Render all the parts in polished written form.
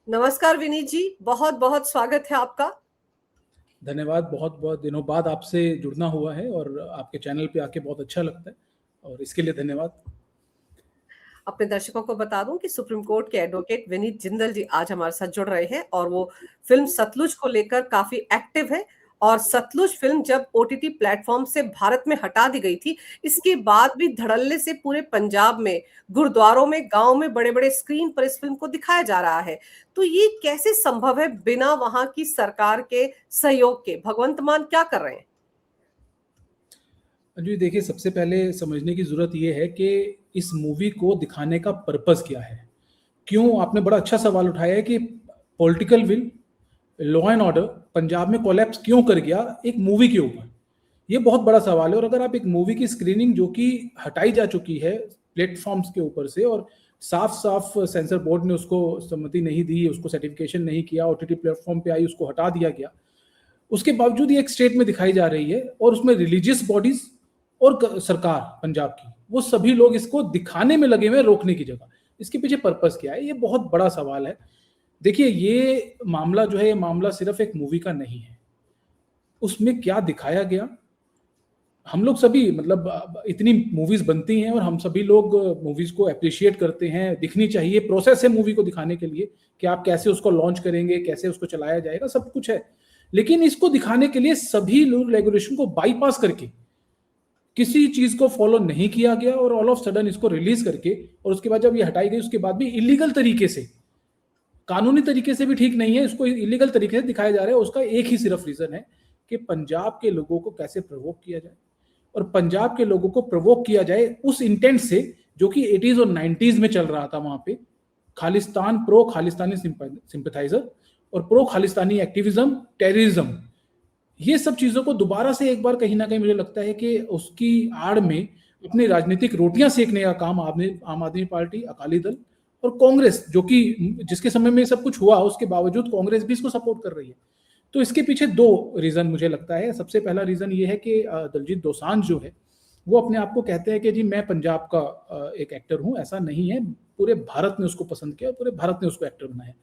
नमस्कार विनीत जी, बहुत बहुत स्वागत है आपका। धन्यवाद। बहुत बहुत दिनों बाद आपसे जुड़ना हुआ है और आपके चैनल पे आके बहुत अच्छा लगता है और इसके लिए धन्यवाद। अपने दर्शकों को बता दूं कि सुप्रीम कोर्ट के एडवोकेट विनीत जिंदल जी आज हमारे साथ जुड़ रहे हैं और वो फिल्म सतलुज को लेकर काफी एक्टिव है। और सतलुज फिल्म जब ओटीटी प्लेटफॉर्म से भारत में हटा दी गई थी, इसके बाद भी धड़ल्ले से पूरे पंजाब में, गुरुद्वारों में, गांव में बड़े बड़े स्क्रीन पर इस फिल्म को दिखाया जा रहा है। तो ये कैसे संभव है बिना वहां की सरकार के सहयोग के? भगवंत मान क्या कर रहे हैं? जी देखिए, सबसे पहले समझने की ज़रूरत ये है कि इस मूवी को दिखाने का पर्पस क्या है। क्यों, आपने बड़ा अच्छा सवाल उठाया है कि political will, law and order Punjab में कोलैप्स क्यों कर गया एक मूवी के ऊपर। ये बहुत बड़ा सवाल है। और अगर आप एक मूवी की स्क्रीनिंग जो कि हटाई जा चुकी है प्लेटफॉर्म्स के ऊपर से और साफ साफ सेंसर बोर्ड ने उसको सम्मति नहीं दी, उसको सर्टिफिकेशन नहीं किया, ओटीटी प्लेटफॉर्म पे आई, उसको हटा दिया गया, उसके बावजूद ये एक स्टेट में दिखाई जा रही है और उसमें रिलीजियस बॉडीज और सरकार पंजाब की, वो सभी लोग इसको दिखाने में लगे हुए, रोकने की जगह। इसके पीछे पर्पस क्या है, ये बहुत बड़ा सवाल है। देखिए, ये मामला जो है, ये मामला सिर्फ एक मूवी का नहीं है। उसमें क्या दिखाया गया, हम लोग सभी, मतलब इतनी मूवीज बनती हैं और हम सभी लोग मूवीज को अप्रिशिएट करते हैं, दिखनी चाहिए, प्रोसेस है मूवी को दिखाने के लिए कि आप कैसे उसको लॉन्च करेंगे, कैसे उसको चलाया जाएगा, सब कुछ है। लेकिन इसको दिखाने के लिए सभी रूल रेगुलेशन को बाईपास करके किसी चीज को फॉलो नहीं किया गया और ऑल ऑफ सडन इसको रिलीज करके, और उसके बाद जब ये हटाई गई उसके बाद भी इलीगल तरीके से, कानूनी तरीके से भी ठीक नहीं है, इसको इलीगल तरीके से दिखाया जा रहा है। उसका एक ही सिर्फ रीजन है कि पंजाब के लोगों को कैसे प्रवोक किया जाए, और पंजाब के लोगों को प्रवोक किया जाए उस इंटेंट से जो कि 80s और 90s में चल रहा था वहां पे। खालिस्तान, प्रो खालिस्तानी सिंपथाइजर और प्रो खालिस्तानी एक्टिविज्म, टेररिज्म, ये सब चीजों को दोबारा से एक बार कहीं ना कहीं मुझे लगता है कि उसकी आड़ में अपनी राजनीतिक रोटियां सेकने का काम आम आदमी पार्टी, अकाली दल और कांग्रेस, जो कि जिसके समय में सब कुछ हुआ उसके बावजूद कांग्रेस भी इसको सपोर्ट कर रही है। तो इसके पीछे दो रीजन मुझे लगता है। सबसे पहला रीजन ये है कि दलजीत दोसांझ जो है वो अपने आप को कहते हैं कि जी मैं पंजाब का एक एक्टर हूं। ऐसा नहीं है, पूरे भारत ने उसको पसंद किया, पूरे भारत ने उसको एक्टर बनाया।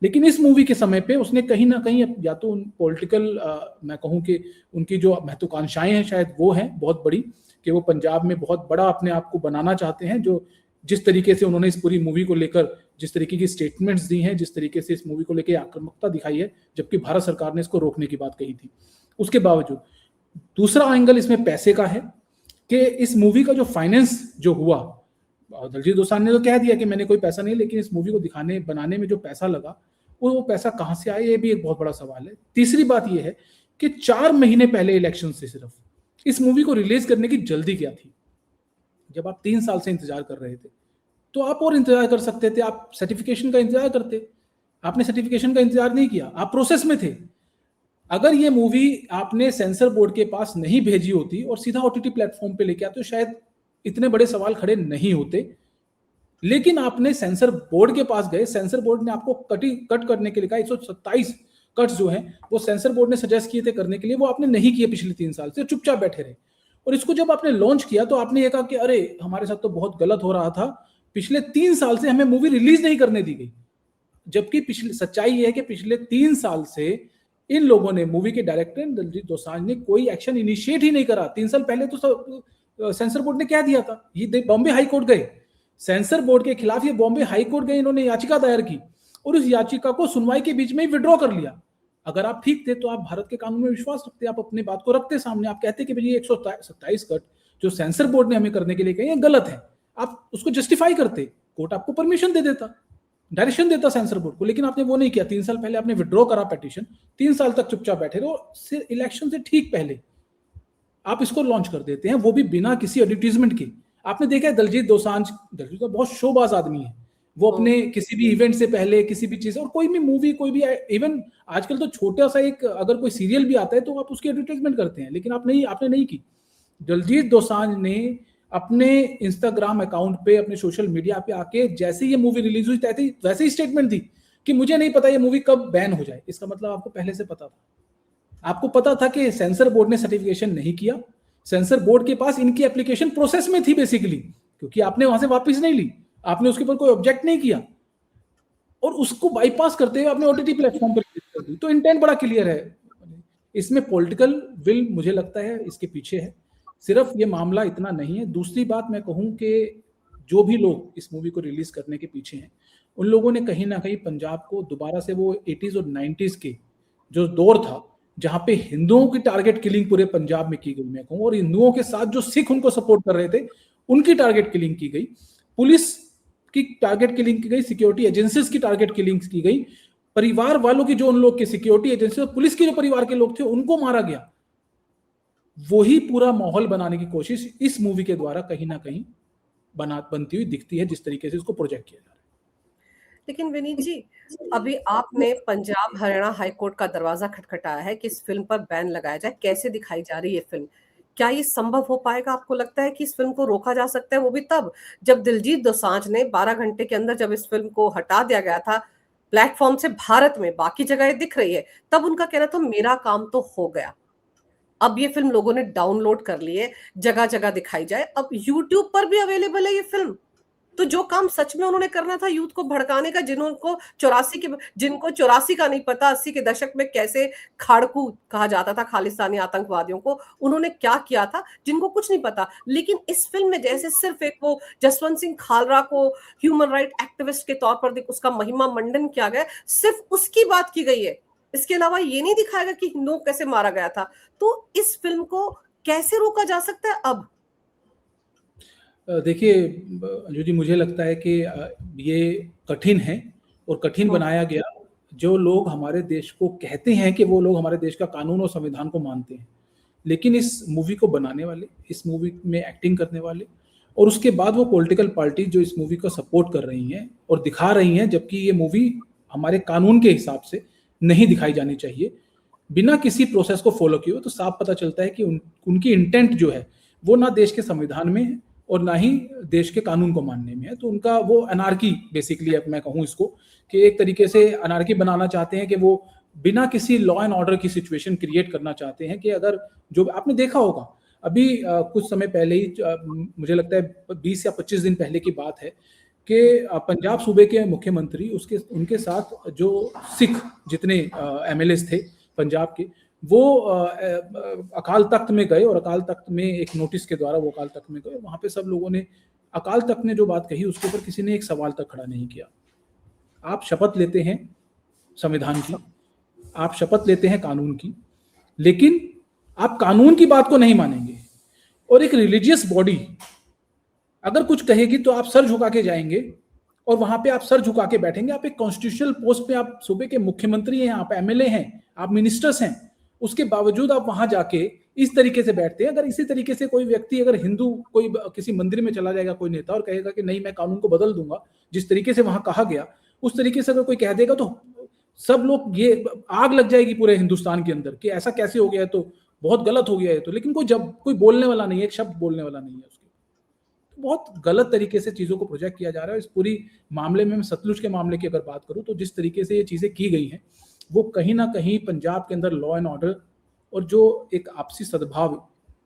लेकिन इस मूवी के समय पे उसने कहीं ना कहीं या तो पॉलिटिकल, मैं कहूँ कि उनकी जो महत्वाकांक्षाएं हैं शायद वो हैं बहुत बड़ी, कि वो पंजाब में बहुत बड़ा अपने आप को बनाना चाहते हैं। जो जिस तरीके से उन्होंने इस पूरी मूवी को लेकर जिस तरीके की स्टेटमेंट्स दी हैं, जिस तरीके से इस मूवी को लेकर आक्रामकता दिखाई है, जबकि भारत सरकार ने इसको रोकने की बात कही थी, उसके बावजूद। दूसरा एंगल इसमें पैसे का है कि इस मूवी का जो फाइनेंस जो हुआ, दलजीत दोसांझ ने तो कह दिया कि मैंने कोई पैसा नहीं, लेकिन इस मूवी को दिखाने बनाने में जो पैसा लगा वो पैसा कहां से आया, ये भी एक बहुत बड़ा सवाल है। तीसरी बात यह है कि 4 महीने पहले इलेक्शन से सिर्फ इस मूवी को रिलीज करने की जल्दी क्या थी। जब आप 3 साल से इंतजार कर रहे थे तो आप और इंतजार कर सकते थे, आप सर्टिफिकेशन का इंतजार करते। आपने सर्टिफिकेशन का इंतजार नहीं किया, आप प्रोसेस में थे। अगर ये मूवी आपने सेंसर बोर्ड के पास नहीं भेजी होती और सीधा ओटीटी प्लेटफॉर्म पे लेके आते तो शायद इतने बड़े सवाल खड़े नहीं होते। लेकिन आपने सेंसर बोर्ड के पास गए, सेंसर बोर्ड ने आपको कट करने के लिए कहा। 127 कट्स जो हैं वो सेंसर बोर्ड ने सजेस्ट किए थे करने के लिए, वो आपने नहीं किए पिछले 3 साल से, चुपचाप बैठे रहे। और इसको जब आपने लॉन्च किया तो आपने ये कहा कि अरे हमारे साथ तो बहुत गलत हो रहा था, पिछले 3 साल से हमें मूवी रिलीज नहीं करने दी गई। जबकि पिछले सच्चाई ये है कि पिछले 3 साल से इन लोगों ने, मूवी के डायरेक्टर दलजीत दोसांझ ने कोई एक्शन इनिशिएट ही नहीं करा। 3 साल पहले तो सेंसर बोर्ड ने कह दिया था, ये बॉम्बे हाई कोर्ट गए, सेंसर बोर्ड के खिलाफ ये बॉम्बे हाई कोर्ट गए, इन्होंने याचिका दायर की और उस याचिका को सुनवाई के बीच में ही विड्रॉ कर लिया। अगर आप ठीक थे तो आप भारत के कानून में विश्वास रखते, आप अपनी बात को रखते सामने, आप कहते कि भाई 127 कट जो सेंसर बोर्ड ने हमें करने के लिए कहे गलत है, आप उसको जस्टिफाई करते, कोर्ट आपको परमिशन दे देता, डायरेक्शन देता सेंसर बोर्ड को। लेकिन आपने वो नहीं किया। 3 साल पहले आपने विड्रॉ करा पिटीशन, 3 साल तक चुपचाप बैठे रहे, इलेक्शन से ठीक पहले आप इसको लॉन्च कर देते हैं, वो भी बिना किसी एडवर्टीजमेंट के। आपने देखा है दलजीत दोसांझ तो बहुत शोबाज आदमी है, वो अपने किसी भी इवेंट से पहले किसी भी चीज, और कोई भी मूवी, कोई भी इवन आजकल तो छोटा सा एक अगर कोई सीरियल भी आता है तो आप उसकी एडवर्टाइजमेंट करते हैं, लेकिन आपने नहीं की। दलजीत दोसांझ ने अपने इंस्टाग्राम अकाउंट पे, अपने सोशल मीडिया पे आके जैसे ये मूवी रिलीज हुई वैसे ही स्टेटमेंट दी कि मुझे नहीं पता ये मूवी कब बैन हो जाए। इसका मतलब आपको पहले से पता था, आपको पता था कि सेंसर बोर्ड ने सर्टिफिकेशन नहीं किया, सेंसर बोर्ड के पास इनकी एप्लीकेशन प्रोसेस में थी बेसिकली, क्योंकि आपने वहां से वापस नहीं ली, आपने उसके ऊपर कोई ऑब्जेक्ट नहीं किया। और उसको बाईपास करते हुए आपने ओटीटी प्लेटफॉर्म पर रिलीज कर दी। तो इंटेंट बड़ा क्लियर है, इसमें पॉलिटिकल विल मुझे लगता है इसके पीछे है, सिर्फ ये मामला इतना नहीं है। दूसरी बात मैं कहूं कि जो भी लोग इस मूवी को रिलीज करने के पीछे हैं, उन लोगों ने कहीं ना कहीं पंजाब को दोबारा से वो 80s और 90s के जो दौर था जहां पे हिंदुओं की टारगेट किलिंग पूरे पंजाब में की गई, मैं कहूं, और हिंदुओं के साथ जो सिख उनको सपोर्ट कर रहे थे उनकी टारगेट किलिंग की गई, पुलिस की टारगेट किलिंग की गई, सिक्योरिटी एजेंसीज की टारगेट किलिंग की गई, परिवार वालों की, जो उन लोग के सिक्योरिटी एजेंसी और पुलिस के जो परिवार के लोग थे उनको मारा गया। वही पूरा माहौल बनाने की कोशिश इस मूवी के द्वारा कहीं ना कहीं बनती हुई दिखती है, जिस तरीके से इसको प्रोजेक्ट किया जा रहा है। लेकिन विनीत जी, अभी आपने पंजाब हरियाणा हाईकोर्ट का दरवाजा खटखटाया है कि इस फिल्म पर बैन लगाया जाए। कैसे दिखाई जा रही है फिल्म? क्या ये संभव हो पाएगा? आपको लगता है कि इस फिल्म को रोका जा सकता है, वो भी तब जब दिलजीत दोसांझ ने 12 घंटे के अंदर, जब इस फिल्म को हटा दिया गया था प्लेटफॉर्म से भारत में, बाकी जगह दिख रही है, तब उनका कहना था मेरा काम तो हो गया। अब ये फिल्म लोगों ने डाउनलोड कर ली है, जगह जगह दिखाई जाए, अब यूट्यूब पर भी अवेलेबल है ये फिल्म। तो जो काम सच में उन्होंने करना था यूथ को भड़काने का, जिनको 84 का नहीं पता, 80 के दशक में कैसे खाड़कू कहा जाता था खालिस्तानी आतंकवादियों को, उन्होंने क्या किया था, जिनको कुछ नहीं पता। लेकिन इस फिल्म में जैसे सिर्फ एक वो जसवंत सिंह खालरा को ह्यूमन राइट एक्टिविस्ट के तौर पर उसका महिमा मंडन किया गया, सिर्फ उसकी बात की गई है, इसके अलावा ये नहीं दिखाएगा कि हिंदुओं को कैसे मारा गया था। तो इस फिल्म को कैसे रोका जा सकता है अब? देखिए अंजू जी, मुझे लगता है कि ये कठिन है और कठिन बनाया गया। जो लोग हमारे देश को कहते हैं कि वो लोग हमारे देश का कानून और संविधान को मानते हैं, लेकिन इस मूवी को बनाने वाले, इस मूवी में एक्टिंग करने वाले, और उसके बाद वो पॉलिटिकल पार्टी जो इस मूवी को सपोर्ट कर रही हैं और दिखा रही हैं, जबकि ये मूवी हमारे कानून के हिसाब से नहीं दिखाई जानी चाहिए, बिना किसी प्रोसेस को फॉलो किए, तो साफ पता चलता है कि उनकी इंटेंट जो है वो ना देश के संविधान में है और ना ही देश के कानून को मानने में है। तो उनका वो अनार्की बेसिकली, अब मैं कहूँ इसको, कि एक तरीके से अनार्की बनाना चाहते हैं, कि वो बिना किसी लॉ एंड ऑर्डर की सिचुएशन क्रिएट करना चाहते हैं। कि अगर जो आपने देखा होगा अभी कुछ समय पहले ही, मुझे लगता है 20 या 25 दिन पहले की बात है, कि पंजाब सूबे के मुख्यमंत्री उनके साथ जो सिख जितने एमएलएस थे पंजाब के, वो अकाल तख्त में गए, और अकाल तख्त में एक नोटिस के द्वारा वो अकाल तख्त में गए। वहां पे सब लोगों ने, अकाल तख्त ने जो बात कही उसके ऊपर किसी ने एक सवाल तक खड़ा नहीं किया। आप शपथ लेते हैं संविधान की, आप शपथ लेते हैं कानून की, लेकिन आप कानून की बात को नहीं मानेंगे, और एक रिलीजियस बॉडी अगर कुछ कहेगी तो आप सर झुका के जाएंगे, और वहां पे आप सर झुका के बैठेंगे। आप एक कॉन्स्टिट्यूशनल पोस्ट पे, आप सूबे के मुख्यमंत्री हैं, आप एमएलए हैं, आप मिनिस्टर्स हैं, उसके बावजूद आप वहां जाके इस तरीके से बैठते हैं। अगर इसी तरीके से कोई व्यक्ति, अगर हिंदू कोई किसी मंदिर में चला जाएगा कोई नेता, और कहेगा कि नहीं मैं कानून को बदल दूंगा, जिस तरीके से वहां कहा गया उस तरीके से अगर कोई कह देगा, तो सब लोग, ये आग लग जाएगी पूरे हिंदुस्तान के अंदर कि ऐसा कैसे हो गया है, तो बहुत गलत हो गया है। तो लेकिन कोई बोलने वाला नहीं है, एक शब्द बोलने वाला नहीं है उसके। तो बहुत गलत तरीके से चीजों को प्रोजेक्ट किया जा रहा है। इस पूरी मामले में, मैं सतलुज के मामले की अगर बात करूं, तो जिस तरीके से ये चीजें की गई हैं, वो कहीं ना कहीं पंजाब के अंदर लॉ एंड ऑर्डर और जो एक आपसी सद्भाव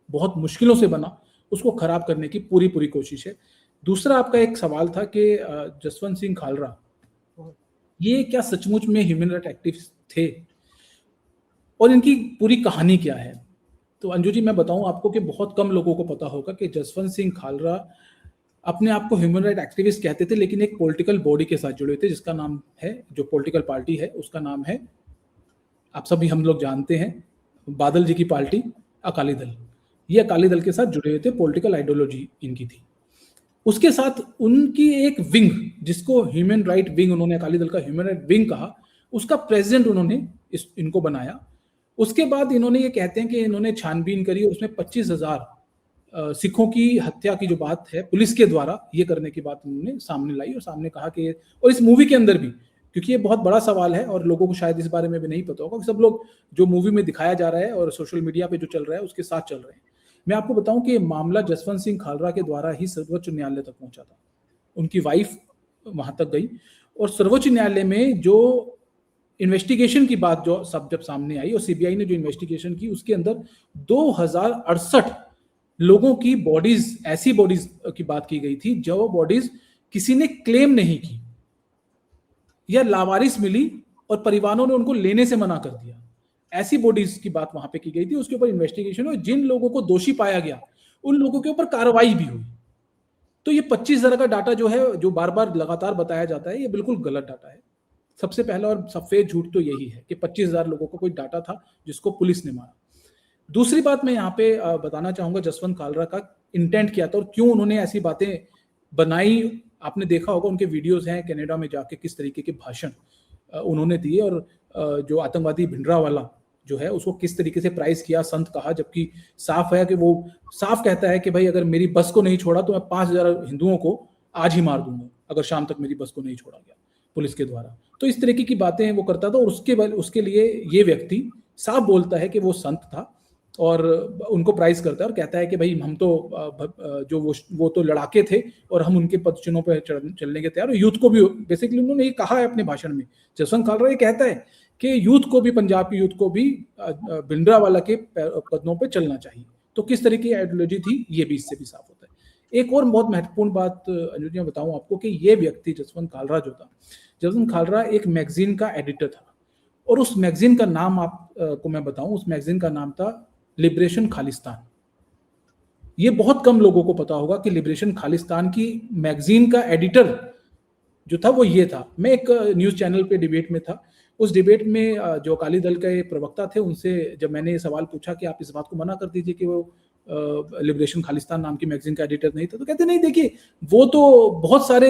बहुत मुश्किलों से बना, उसको खराब करने की पूरी कोशिश है। दूसरा आपका एक सवाल था कि जसवंत सिंह खालरा ये क्या सचमुच में ह्यूमन राइट एक्टिविस्ट थे, और इनकी पूरी कहानी क्या है? तो अंजू जी, मैं बताऊं आपको कि बहुत कम लोगों को पता होगा कि जसवंत सिंह खालरा अपने आप को ह्यूमन राइट एक्टिविस्ट कहते थे, लेकिन एक पॉलिटिकल बॉडी के साथ जुड़े थे, जिसका नाम है, जो पॉलिटिकल पार्टी है उसका नाम है, आप सभी हम लोग जानते हैं, बादल जी की पार्टी अकाली दल। ये अकाली दल के साथ जुड़े हुए थे, पॉलिटिकल आइडियोलॉजी इनकी थी। उसके साथ उनकी एक विंग, जिसको ह्यूमन राइट विंग, उन्होंने अकाली दल का ह्यूमन राइट विंग कहा, उसका प्रेसिडेंट उन्होंने इनको बनाया। उसके बाद इन्होंने, ये कहते हैं कि इन्होंने छानबीन करी, और उसमें 25,000 सिखों की हत्या की जो बात है पुलिस के द्वारा ये करने की बात उन्होंने सामने लाई, और सामने कहा कि, और इस मूवी के अंदर भी, क्योंकि ये बहुत बड़ा सवाल है और लोगों को शायद इस बारे में भी नहीं पता होगा, कि सब लोग जो मूवी में दिखाया जा रहा है और सोशल मीडिया पे जो चल रहा है उसके साथ चल रहे हैं। मैं आपको बताऊं कि मामला जसवंत सिंह खालरा के द्वारा ही सर्वोच्च न्यायालय तक पहुंचा था। उनकी वाइफ वहां तक गई, और सर्वोच्च न्यायालय में जो इन्वेस्टिगेशन की बात जब सामने आई, और सीबीआई ने जो इन्वेस्टिगेशन की, उसके अंदर 2068 लोगों की बॉडीज, ऐसी बॉडीज की बात की गई थी जो बॉडीज किसी ने क्लेम नहीं की। या लावारिस मिली और परिवारों ने उनको लेने से मना कर दिया, ऐसी बॉडीज की बात वहां पे की गई थी। उसके ऊपर इन्वेस्टिगेशन हुई, जिन लोगों को दोषी पाया गया उन लोगों के ऊपर कार्रवाई भी हुई। तो ये 25,000 का डाटा जो है, जो बार बार लगातार बताया जाता है, ये बिल्कुल गलत डाटा है। सबसे पहला और सफेद झूठ तो यही है कि 25,000 लोगों को कोई डाटा था जिसको पुलिस ने मारा। दूसरी बात मैं यहाँ पे बताना चाहूंगा जसवंत कालरा का इंटेंट क्या था और क्यों उन्होंने ऐसी बातें बनाई। आपने देखा होगा उनके वीडियोस हैं कनाडा में जाके किस तरीके के भाषण उन्होंने दिए, और जो आतंकवादी भिंडरावाला जो है उसको किस तरीके से प्राइस किया, संत कहा, जबकि साफ है कि वो साफ कहता है कि भाई अगर मेरी बस को नहीं छोड़ा तो मैं 5,000 हिंदुओं को आज ही मार दूंगा अगर शाम तक मेरी बस को नहीं छोड़ा गया पुलिस के द्वारा। तो इस तरीके की बातें वो करता था और उसके लिए ये व्यक्ति साफ बोलता है कि वो संत था और उनको प्राइज करता है और कहता है कि भाई हम तो जो वो तो लड़ाके थे और हम उनके पदचिन्हों पर चलने के तैयार। यूथ को भी बेसिकली उन्होंने ये कहा है अपने भाषण में, जसवंत कालरा ये कहता है कि यूथ को भी, पंजाब की यूथ को भी भिंडरावाला के कदमों पे चलना चाहिए। तो किस तरह की आइडियोलॉजी थी ये भी इससे भी साफ होता है। एक और बहुत महत्वपूर्ण बात अनुज जी बताऊं आपको कि ये व्यक्ति जसवंत कालरा जो था, जसवंत कालरा एक मैगजीन का एडिटर था और उस मैगजीन का नाम आपको मैं बताऊं, उस मैगजीन का नाम था लिबरेशन खालिस्तान। ये बहुत कम लोगों को पता होगा कि लिबरेशन खालिस्तान की मैगजीन का एडिटर जो था वो ये था। मैं एक न्यूज चैनल पे डिबेट में था, उस डिबेट में जो अकाली दल के प्रवक्ता थे उनसे जब मैंने ये सवाल पूछा कि आप इस बात को मना कर दीजिए कि वो लिबरेशन खालिस्तान नाम की मैगजीन का एडिटर नहीं था, तो कहते नहीं, देखिए वो तो बहुत सारे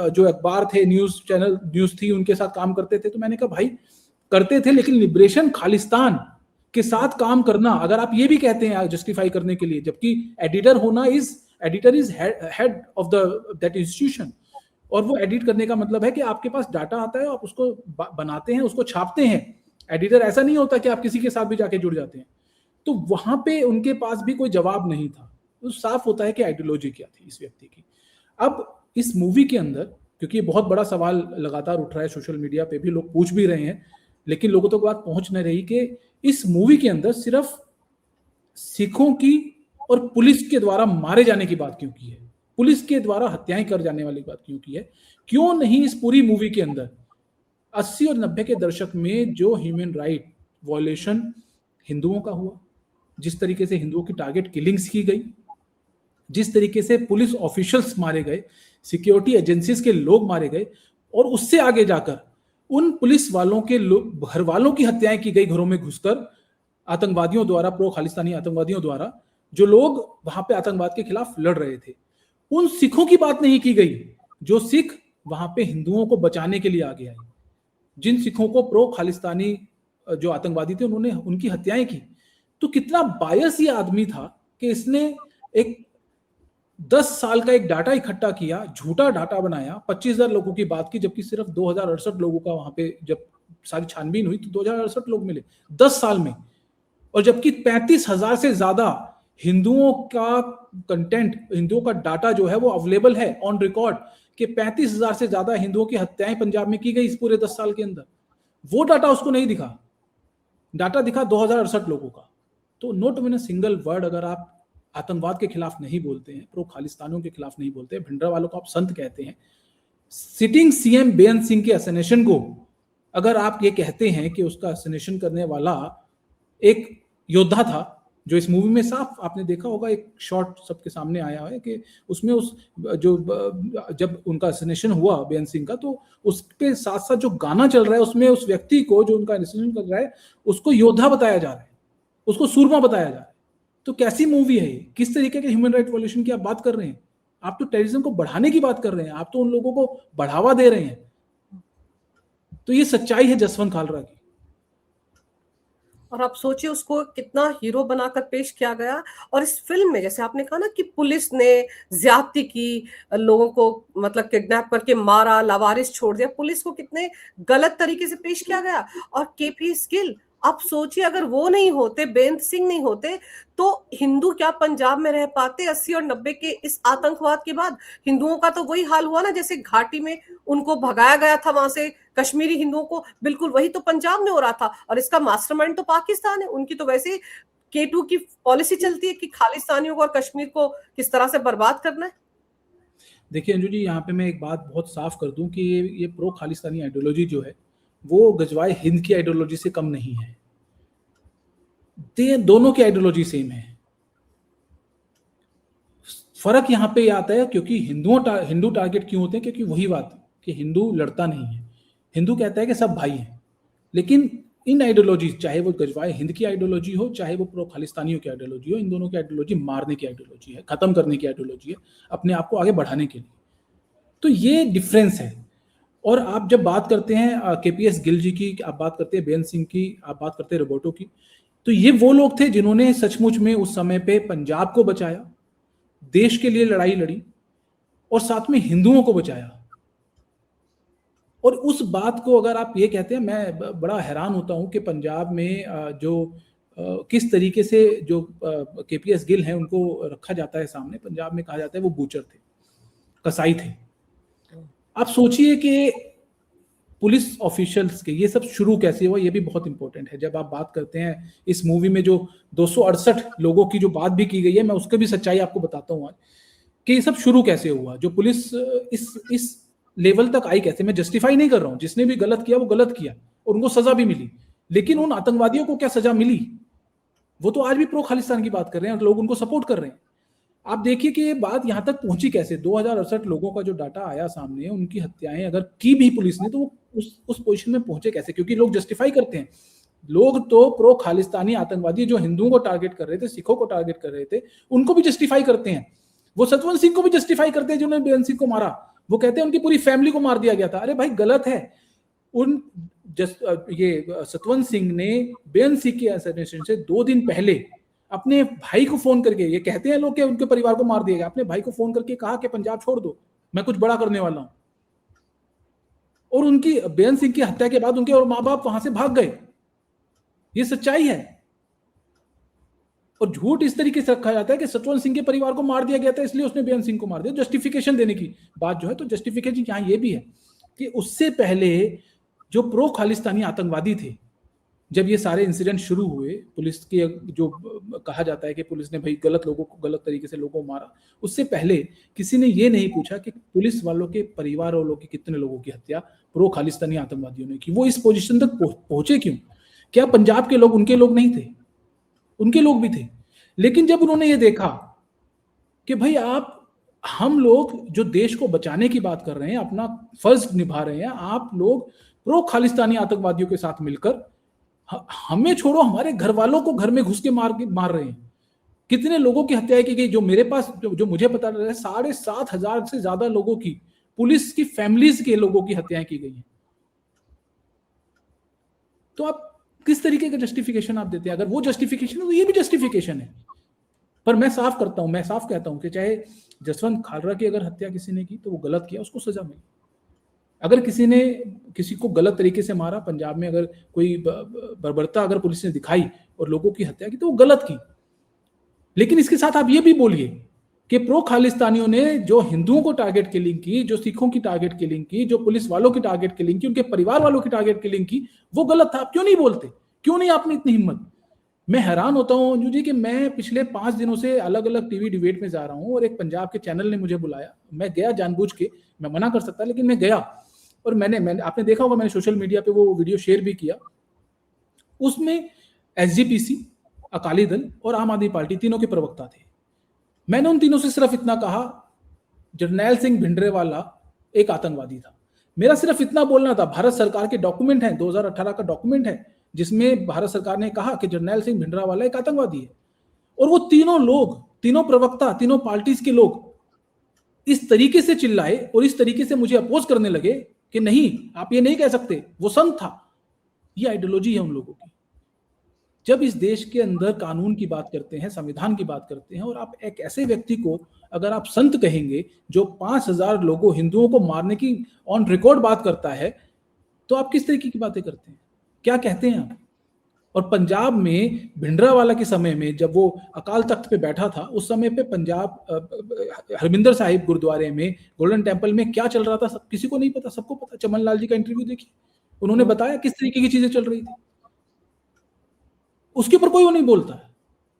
जो अखबार थे, न्यूज चैनल, न्यूज थी, उनके साथ काम करते थे। तो मैंने कहा भाई करते थे, लेकिन लिबरेशन खालिस्तान के साथ काम करना, अगर आप ये भी कहते हैं जस्टिफाई करने के लिए, जबकि editor is head of that institution, और वो एडिट करने का मतलब है कि आपके पास डाटा आता है, आप उसको बनाते हैं, उसको छापते हैं। एडिटर ऐसा नहीं होता कि आप किसी के साथ भी जाके जुड़ जाते हैं। तो वहां पे उनके पास भी कोई जवाब नहीं था। तो साफ होता है कि आइडियोलॉजी क्या थी इस व्यक्ति की। अब इस मूवी के अंदर, क्योंकि ये बहुत बड़ा सवाल लगातार उठ रहा है, सोशल मीडिया पे भी लोग पूछ भी रहे हैं, लेकिन लोगों तक बात पहुंच नहीं रही कि इस मूवी के अंदर सिर्फ सिखों की और पुलिस के द्वारा मारे जाने की बात क्यों की है, पुलिस के द्वारा हत्याएं कर जाने वाली बात क्यों की है। क्यों नहीं इस पूरी मूवी के अंदर 80 और 90 के दशक में जो ह्यूमन राइट वॉयलेशन हिंदुओं का हुआ, जिस तरीके से हिंदुओं की टारगेट किलिंग्स की गई, जिस तरीके से पुलिस ऑफिशियल्स मारे गए, सिक्योरिटी एजेंसीज के लोग मारे गए, और उससे आगे जाकर उन पुलिस वालों के घर वालों की हत्याएं की गई, घरों में घुसकर आतंकवादियों द्वारा, प्रो खालिस्तानी आतंकवादियों द्वारा, जो लोग वहां पे आतंकवाद के खिलाफ लड़ रहे थे। उन सिखों की बात नहीं की गई जो सिख वहां पे हिंदुओं को बचाने के लिए आगे आए। जिन सिखों को प्रो खालिस्तानी जो आतंकवादी थे उन्होंने उनकी हत्याएं की। तो कितना बायस ये आदमी था कि इसने एक 10 साल का एक डाटा इकट्ठा किया, झूठा डाटा बनाया, 25,000 लोगों की बात की, जबकि सिर्फ 2068 लोगों का वहां पे जब सारी छानबीन हुई तो 2068 लोग मिले 10 साल में। और जबकि 35,000 से ज्यादा हिंदुओं का कंटेंट, हिंदुओं का डाटा जो है वो अवेलेबल है ऑन रिकॉर्ड कि 35,000 से ज्यादा हिंदुओं की हत्याएं पंजाब में की गई इस पूरे 10 साल के अंदर। वो डाटा उसको नहीं दिखा, डाटा दिखा 2068 लोगों का। तो नोट इन सिंगल वर्ड, अगर आप आतंकवाद के खिलाफ नहीं बोलते हैं, प्रो खालिस्तानियों के खिलाफ नहीं बोलते हैं, भिंडरा वालों को आप संत कहते हैं, सिटिंग सीएम बेअंत सिंह के असैसिनेशन को अगर आप ये कहते हैं कि उसका असैसिनेशन करने वाला एक योद्धा था, जो इस मूवी में साफ आपने देखा होगा, एक शॉट सबके सामने आया है कि उसमें उस जो जब उनका असैसिनेशन हुआ बेअंत सिंह का, तो उसके साथ साथ जो गाना चल रहा है उसमें उस व्यक्ति को जो उनका असैसिनेशन कर रहा है उसको योद्धा बताया जा रहा है, उसको सूरमा बताया जा रहा है। तो कैसी मूवी है ये, किस तरीके के ह्यूमन राइट वॉयलेशन की आप बात कर रहे हैं? आप तो टेररिज्म को बढ़ाने की बात कर रहे हैं, आप तो उन लोगों को बढ़ावा दे रहे हैं। तो ये सच्चाई है जसवंत कालरा की। और आप सोचिए उसको कितना हीरो बनाकर पेश किया गया। और इस फिल्म में जैसे आपने कहा ना कि पुलिस ने ज्यादती की, लोगों को मतलब किडनैप करके मारा, लावारिस छोड़ दिया, पुलिस को कितने गलत तरीके से पेश किया गया। और केपी स्किल, आप सोचिए अगर वो नहीं होते, बेअंत सिंह नहीं होते, तो हिंदू क्या पंजाब में रह पाते? 80 और 90 के इस आतंकवाद के बाद हिंदुओं का तो वही हाल हुआ ना, जैसे घाटी में उनको भगाया गया था वहां से, कश्मीरी हिंदुओं को, बिल्कुल वही तो पंजाब में हो रहा था। और इसका मास्टरमाइंड तो पाकिस्तान है, उनकी तो वैसे K2 की पॉलिसी चलती है कि खालिस्तानियों को और कश्मीर को किस तरह से बर्बाद करना है। देखिए अंजू जी, यहाँ पे मैं एक बात बहुत साफ कर दूं कि ये प्रो खालिस्तानी आइडियोलॉजी जो है वो गजवाए हिंद की आइडियोलॉजी से कम नहीं है। दोनों की आइडियोलॉजी सेम है। फर्क यहाँ पे आता है क्योंकि हिंदू टारगेट क्यों होते हैं, क्योंकि वही बात कि हिंदू लड़ता नहीं है, हिंदू कहता है कि सब भाई हैं। लेकिन इन आइडियोलॉजी, चाहे वो गजवाए हिंद की आइडियोलॉजी हो, चाहे वो प्रो खालिस्तानियों की आइडियोलॉजी हो, इन दोनों की आइडियोलॉजी मारने की आइडियोलॉजी है, खत्म करने की आइडियोलॉजी है, अपने आप को आगे बढ़ाने के लिए। तो ये डिफरेंस है। और आप जब बात करते हैं केपीएस गिल जी की, आप बात करते हैं बेअंत सिंह की, आप बात करते हैं रोबोटो की, तो ये वो लोग थे जिन्होंने सचमुच में उस समय पे पंजाब को बचाया, देश के लिए लड़ाई लड़ी और साथ में हिंदुओं को बचाया। और उस बात को अगर आप ये कहते हैं, मैं बड़ा हैरान होता हूं कि पंजाब में जो किस तरीके से जो केपीएस गिल हैं उनको रखा जाता है सामने। पंजाब में कहा जाता है वो बूचर थे, कसाई थे। आप सोचिए कि पुलिस ऑफिशियल्स के ये सब शुरू कैसे हुआ, ये भी बहुत इंपॉर्टेंट है। जब आप बात करते हैं इस मूवी में जो 268 लोगों की जो बात भी की गई है, मैं उसकी भी सच्चाई आपको बताता हूँ आज कि ये सब शुरू कैसे हुआ। जो पुलिस इस लेवल तक आई कैसे, मैं जस्टिफाई नहीं कर रहा हूँ, जिसने भी गलत किया वो गलत किया और उनको सजा भी मिली। लेकिन उन आतंकवादियों को क्या सजा मिली? वो तो आज भी प्रो खालिस्तान की बात कर रहे हैं और लोग उनको सपोर्ट कर रहे हैं। आप देखिए कि ये बात यहां तक पहुंची कैसे। 2068 लोगों का जो डाटा आया सामने, उनकी हत्याएं अगर की भी पुलिस ने, तो वो उस पोजीशन में पहुंचे कैसे? क्योंकि लोग जस्टिफाई करते हैं। लोग तो प्रो खालिस्तानी आतंकवादी जो हिंदुओं को टारगेट कर रहे थे, सिखों को टारगेट कर रहे थे, उनको भी जस्टिफाई करते हैं। वो सतवंत सिंह को भी जस्टिफाई करते हैं जिन्होंने बेअंत सिंह को मारा। वो कहते हैं उनकी पूरी फैमिली को मार दिया गया था। अरे भाई गलत है। ये सतवंत सिंह ने बेअंत सिंह के असैसिनेशन से 2 दिन पहले अपने भाई को फोन करके, ये कहते हैं लोग कि उनके परिवार को मार दिया गया, अपने भाई को फोन करके कहा कि पंजाब छोड़ दो, मैं कुछ बड़ा करने वाला हूं। और उनकी बेअंत सिंह की हत्या के बाद उनके और माँ बाप वहां से भाग गए। ये सच्चाई है। और झूठ इस तरीके से रखा जाता है कि सतवंत सिंह के परिवार को मार दिया गया था इसलिए उसने बेअंत सिंह को मार दिया, जस्टिफिकेशन देने की बात जो है। तो जस्टिफिकेशन यहां ये भी है कि उससे पहले जो प्रो खालिस्तानी आतंकवादी थे, जब ये सारे इंसिडेंट शुरू हुए, पुलिस की जो कहा जाता है कि पुलिस ने भाई गलत लोगों को, गलत तरीके से लोगों को मारा, उससे पहले किसी ने ये नहीं पूछा कि पुलिस वालों के परिवार वालों की कितने लोगों की हत्या प्रो खालिस्तानी आतंकवादियों ने की। वो इस पोजीशन तक पहुंचे क्यों? क्या पंजाब के लोग उनके लोग नहीं थे? उनके लोग भी थे। लेकिन जब उन्होंने ये देखा कि भाई हम लोग जो देश को बचाने की बात कर रहे हैं, अपना फर्ज निभा रहे हैं, आप लोग प्रो खालिस्तानी आतंकवादियों के साथ मिलकर हमें छोड़ो, हमारे घर वालों को घर में घुस के मार रहे हैं। कितने लोगों की हत्याएं की गई? जो मेरे पास जो मुझे पता लगा है, 7,500 से ज्यादा लोगों की, पुलिस की फैमिलीज के लोगों की हत्याएं की गई हैं। तो आप किस तरीके का जस्टिफिकेशन आप देते हैं? अगर वो जस्टिफिकेशन है तो ये भी जस्टिफिकेशन है। पर मैं साफ कहता हूं कि चाहे जसवंत खालरा की अगर हत्या किसी ने की तो वो गलत किया, उसको सजा मिली। अगर किसी ने किसी को गलत तरीके से मारा, पंजाब में अगर कोई बर्बरता अगर पुलिस ने दिखाई और लोगों की हत्या की, तो वो गलत की। लेकिन इसके साथ आप ये भी बोलिए कि प्रो खालिस्तानियों ने जो हिंदुओं को टारगेट किलिंग की, जो सिखों की टारगेट किलिंग की, जो पुलिस वालों की टारगेट किलिंग की, उनके परिवार वालों की टारगेट किलिंग की, वो गलत था। आप क्यों नहीं बोलते? क्यों नहीं आपने इतनी हिम्मत? मैं हैरान होता हूं अंजू जी कि मैं पिछले 5 दिनों से अलग अलग टीवी डिबेट में जा रहा हूं और एक पंजाब के चैनल ने मुझे बुलाया। मैं गया जानबूझ के, मैं मना कर सकता लेकिन मैं गया। और मैंने आपने देखा होगा, मैंने सोशल मीडिया पे वो वीडियो शेयर भी किया। उसमें एसजीपीसी, अकाली दल और आम आदमी पार्टी तीनों के प्रवक्ता थे। मैंने उन तीनों से सिर्फ इतना कहा, जरनैल सिंह भिंडरेवाला एक आतंकवादी था। मेरा सिर्फ इतना बोलना था। भारत सरकार के डॉक्यूमेंट है, 2018 का डॉक्यूमेंट है, जिसमें भारत सरकार ने कहा कि जरनैल सिंह भिंडरावाला एक आतंकवादी है। और वो तीनों लोग, तीनों प्रवक्ता, तीनों पार्टीज के लोग इस तरीके से चिल्लाए और इस तरीके से मुझे अपोज करने लगे कि नहीं, आप ये नहीं कह सकते, वो संत था। ये आइडियोलॉजी है उन लोगों की। जब इस देश के अंदर कानून की बात करते हैं, संविधान की बात करते हैं, और आप एक ऐसे व्यक्ति को अगर आप संत कहेंगे जो 5,000 लोगों, हिंदुओं को मारने की ऑन रिकॉर्ड बात करता है, तो आप किस तरीके की बातें करते हैं? क्या कहते हैं आप? और पंजाब में भिंडरावाला के समय में जब वो अकाल तख्त पे बैठा था, उस समय पे पंजाब हरमिंदर साहिब गुरुद्वारे में, गोल्डन टेम्पल में क्या चल रहा था सब किसी को नहीं पता, सबको पता। चमन लाल जी का इंटरव्यू देखिए, उन्होंने बताया किस तरीके की चीजें चल रही थी। उसके ऊपर कोई वो नहीं बोलता है।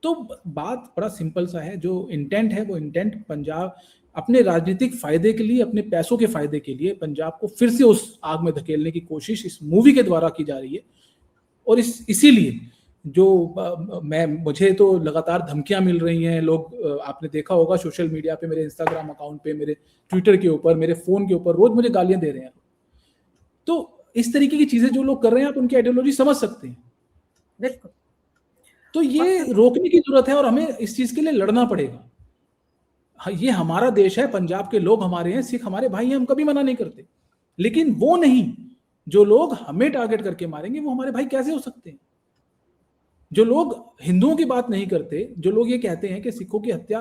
तो बात बड़ा सिंपल सा है, जो इंटेंट है वो इंटेंट पंजाब अपने राजनीतिक फायदे के लिए, अपने पैसों के फायदे के लिए पंजाब को फिर से उस आग में धकेलने की कोशिश इस मूवी के द्वारा की जा रही है। और इसीलिए जो मुझे तो लगातार धमकियां मिल रही हैं, लोग आपने देखा होगा सोशल मीडिया पे, मेरे इंस्टाग्राम अकाउंट पे, मेरे ट्विटर के ऊपर, मेरे फोन के ऊपर रोज मुझे गालियां दे रहे हैं। तो इस तरीके की चीजें जो लोग कर रहे हैं, आप उनकी आइडियोलॉजी समझ सकते हैं। बिल्कुल। तो ये रोकने की जरूरत है और हमें इस चीज के लिए लड़ना पड़ेगा। ये हमारा देश है, पंजाब के लोग हमारे हैं, सिख हमारे भाई हैं, हम कभी मना नहीं करते। लेकिन वो नहीं, जो लोग हमें टारगेट करके मारेंगे वो हमारे भाई कैसे हो सकते हैं? जो लोग हिंदुओं की बात नहीं करते, जो लोग ये कहते हैं कि सिखों की हत्या,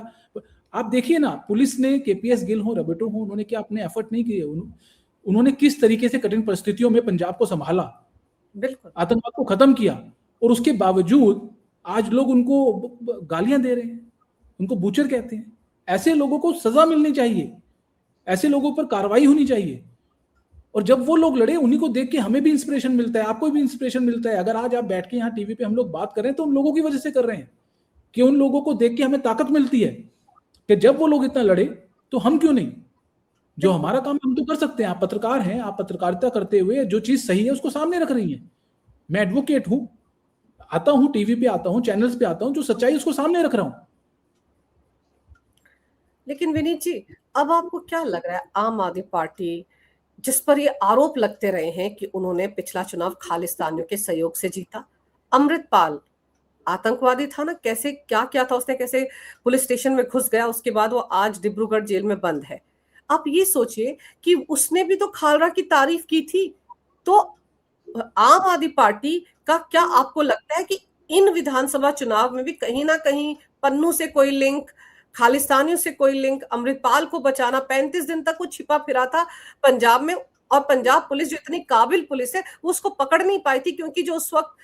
आप देखिए ना, पुलिस ने, केपीएस गिल हो, रबेटो हो, उन्होंने क्या अपने एफर्ट नहीं किए? उन्होंने किस तरीके से कठिन परिस्थितियों में पंजाब को संभाला, बिल्कुल आतंकवाद को खत्म किया, और उसके बावजूद आज लोग उनको गालियां दे रहे हैं, उनको बूचर कहते हैं। ऐसे लोगों को सजा मिलनी चाहिए, ऐसे लोगों पर कार्रवाई होनी चाहिए। और जब वो लोग लड़े, उन्हीं को देख के हमें भी इंस्पिरेशन मिलता है, आपको भी इंस्पिरेशन मिलता है। अगर आज आप बैठ के यहाँ टीवी पे हम लोग बात कर रहे हैं तो उन लोगों की वजह से कर रहे हैं, कि उन लोगों को देख के हमें ताकत मिलती है कि जब वो लोग इतना लड़े तो हम क्यों नहीं? जो हमारा काम हम तो कर सकते हैं। आप पत्रकार हैं, आप पत्रकारिता करते हुए जो चीज सही है उसको सामने रख रही हैं। मैं एडवोकेट हूं, आता हूं, टीवी पे आता हूं, चैनल्स पे आता हूं, जो सच्चाई उसको सामने रख रहा हूं। लेकिन विनीत जी, अब आपको क्या लग रहा है, आम आदमी पार्टी जिस पर ये आरोप लगते रहे हैं कि उन्होंने पिछला चुनाव खालिस्तानियों के सहयोग से जीता, अमृतपाल आतंकवादी था ना, कैसे क्या क्या था उसने, कैसे पुलिस स्टेशन में घुस गया, उसके बाद वो आज डिब्रूगढ़ जेल में बंद है। आप ये सोचिए कि उसने भी तो खालरा की तारीफ की थी। तो आम आदमी पार्टी का क्या आपको लगता है कि इन विधानसभा चुनाव में भी कहीं ना कहीं पन्नू से कोई लिंक, खालिस्तानियों से कोई लिंक, अमृतपाल को बचाना, 35 दिन तक वो छिपा फिरा था पंजाब में, और पंजाब पुलिस जो इतनी काबिल पुलिस है वो उसको पकड़ नहीं पाई थी, क्योंकि जो उस वक्त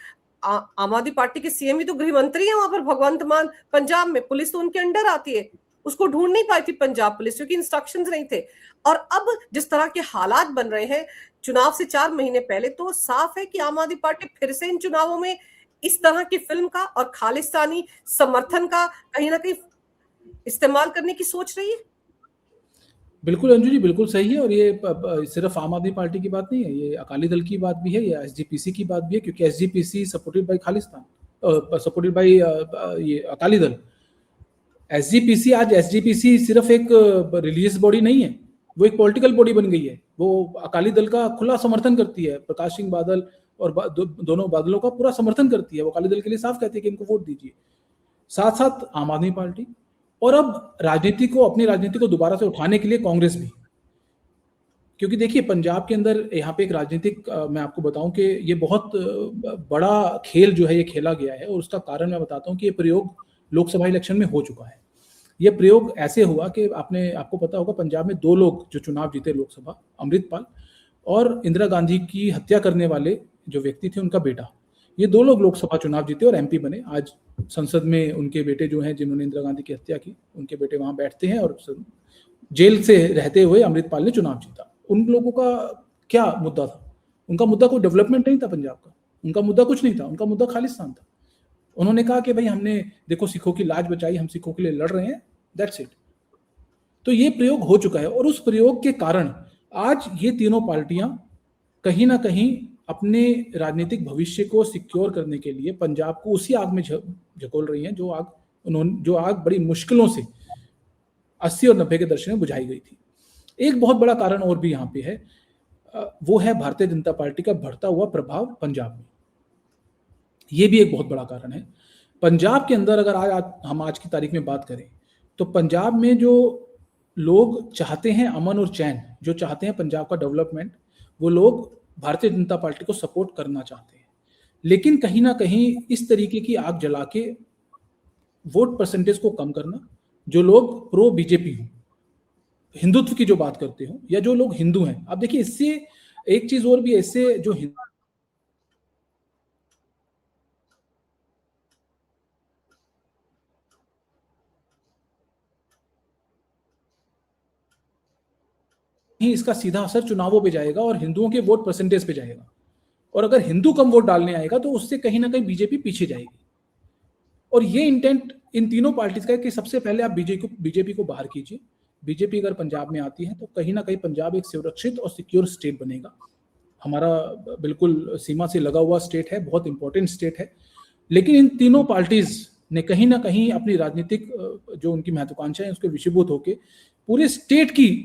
आम आदमी पार्टी के सीएम ही तो गृह मंत्री है वहां पर, भगवंत मान, पंजाब में पुलिस तो उनके अंडर आती है, उसको ढूंढ नहीं पाई थी पंजाब पुलिस, क्योंकि इंस्ट्रक्शंस नहीं थे। और अब जिस तरह के हालात बन रहे हैं चुनाव से 4 महीने पहले, तो साफ है कि आम आदमी पार्टी फिर से इन चुनावों में इस तरह की फिल्म का और खालिस्तानी समर्थन का कहीं ना कहीं इस्तेमाल करने की सोच रही है। बिल्कुल अंजू जी, बिल्कुल सही है। और ये सिर्फ आम आदमी पार्टी की बात नहीं है, ये अकाली दल की बात भी है, ये एसजीपीसी की बात भी है, क्योंकि SGPC supported by Khalistan, supported by ये अकाली दल। एसजीपीसी, आज एसजीपीसी सिर्फ एक रिलीजियस बॉडी नहीं है, वो एक पॉलिटिकल बॉडी बन गई है। वो अकाली दल का खुला समर्थन करती है, प्रकाश सिंह बादल और दोनों बादलों का पूरा समर्थन करती है। वो अकाली दल के लिए साफ कहती है कि इनको वोट दीजिए। साथ साथ आम आदमी पार्टी, और अब अपनी राजनीति को दोबारा से उठाने के लिए कांग्रेस भी। क्योंकि देखिए, पंजाब के अंदर यहाँ पे एक राजनीतिक, मैं आपको बताऊं कि ये बहुत बड़ा खेल जो है ये खेला गया है, और उसका कारण मैं बताता हूँ कि ये प्रयोग लोकसभा इलेक्शन में हो चुका है। ये प्रयोग ऐसे हुआ कि आपको पता होगा, पंजाब में 2 लोग जो चुनाव जीते लोकसभा, अमृतपाल और इंदिरा गांधी की हत्या करने वाले जो व्यक्ति थे उनका बेटा, ये 2 लोग लोकसभा चुनाव जीते और एमपी बने। आज संसद में उनके बेटे जो हैं, जिन्होंने इंदिरा गांधी की हत्या की, उनके बेटे वहां बैठते हैं, और जेल से रहते हुए अमृतपाल ने चुनाव जीता। उन लोगों का क्या मुद्दा था? उनका मुद्दा कोई डेवलपमेंट नहीं था पंजाब का, उनका मुद्दा कुछ नहीं था, उनका मुद्दा खालिस्तान था। उन्होंने कहा कि भाई हमने देखो सिखों की लाज बचाई, हम सिखों के लिए लड़ रहे हैं, दैट्स इट। तो ये प्रयोग हो चुका है, और उस प्रयोग के कारण आज ये तीनों पार्टियां कहीं ना कहीं अपने राजनीतिक भविष्य को सिक्योर करने के लिए पंजाब को उसी आग में झकोल रही हैं, जो आग बड़ी मुश्किलों से 80 और 90 के दशक में बुझाई गई थी। एक बहुत बड़ा कारण और भी यहाँ पे है, वो है भारतीय जनता पार्टी का बढ़ता हुआ प्रभाव पंजाब में। ये भी एक बहुत बड़ा कारण है। पंजाब के अंदर अगर हम आज की तारीख में बात करें, तो पंजाब में जो लोग चाहते हैं अमन और चैन, जो चाहते हैं पंजाब का डेवलपमेंट, वो लोग भारतीय जनता पार्टी को सपोर्ट करना चाहते हैं। लेकिन कहीं ना कहीं इस तरीके की आग जला के वोट परसेंटेज को कम करना, जो लोग प्रो बीजेपी हो, हिंदुत्व की जो बात करते हो, या जो लोग हिंदू हैं, आप देखिए इससे एक चीज और भी है, इससे जो ही इसका सीधा असर चुनावों पे जाएगा और हिंदुओं के वोट परसेंटेज पे जाएगा। और अगर हिंदू कम वोट डालने आएगा तो उससे कहीं ना कहीं बीजेपी पीछे जाएगी। और ये इंटेंट इन तीनों पार्टीज का है कि सबसे पहले आप बीजेपी को बाहर कीजिए, बीजेपी अगर पंजाब में आती है तो कहीं ना कहीं पंजाब एक सुरक्षित और सिक्योर स्टेट बनेगा। हमारा बिल्कुल सीमा से लगा हुआ स्टेट है, बहुत इंपॉर्टेंट स्टेट है। लेकिन इन तीनों पार्टीज ने कहीं ना कहीं अपनी राजनीतिक जो उनकी महत्वाकांक्षाएं हैं उसके विषयभूत होकर पूरे स्टेट की,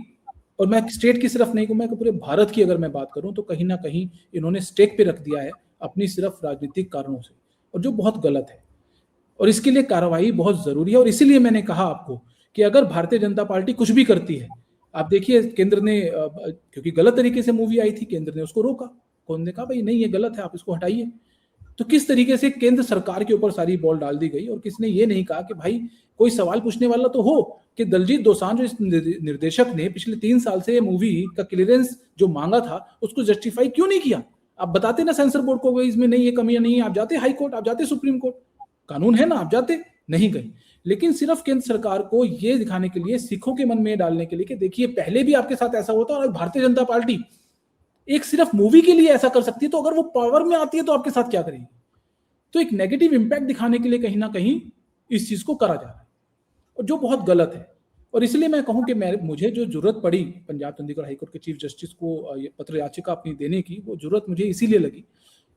और मैं स्टेट की सिर्फ नहीं कहूँ, मैं पूरे भारत की अगर मैं बात करूं तो कहीं ना कहीं इन्होंने स्टेक पे रख दिया है अपनी सिर्फ राजनीतिक कारणों से, और जो बहुत गलत है। और इसके लिए कार्रवाई बहुत जरूरी है। और इसीलिए मैंने कहा आपको कि अगर भारतीय जनता पार्टी कुछ भी करती है, आप देखिए केंद्र ने, क्योंकि गलत तरीके से मूवी आई थी, केंद्र ने उसको रोका। कौन ने कहा भाई नहीं ये गलत है, आप इसको हटाइए। तो किस तरीके से केंद्र सरकार के ऊपर सारी बॉल डाल दी गई, और किसने ये नहीं कहा कि भाई कोई सवाल पूछने वाला तो हो कि दलजीत दोसांझ जो इस निर्देशक ने पिछले 3 साल से मूवी का क्लियरेंस जो मांगा था उसको जस्टिफाई क्यों नहीं किया। आप बताते ना सेंसर बोर्ड को इसमें नहीं, ये कमियां नहीं है, आप जाते हाई कोर्ट, आप जाते सुप्रीम कोर्ट, कानून है ना, आप जाते, नहीं गए। लेकिन सिर्फ केंद्र सरकार को ये दिखाने के लिए, सिखों के मन में डालने के लिए कि देखिए पहले भी आपके साथ ऐसा होता, और भारतीय जनता पार्टी एक सिर्फ मूवी के लिए ऐसा कर सकती है, तो अगर वो पावर में आती है तो आपके साथ क्या करेगी। तो एक नेगेटिव इंपैक्ट दिखाने के लिए कहीं ना कहीं इस चीज को करा जा रहा है, और जो बहुत गलत है। और इसलिए मैं कहूं कि मुझे जो जरूरत पड़ी पंजाब चंडीगढ़ हाईकोर्ट के चीफ जस्टिस को ये पत्र याचिका अपनी देने की, वो जरूरत मुझे इसीलिए लगी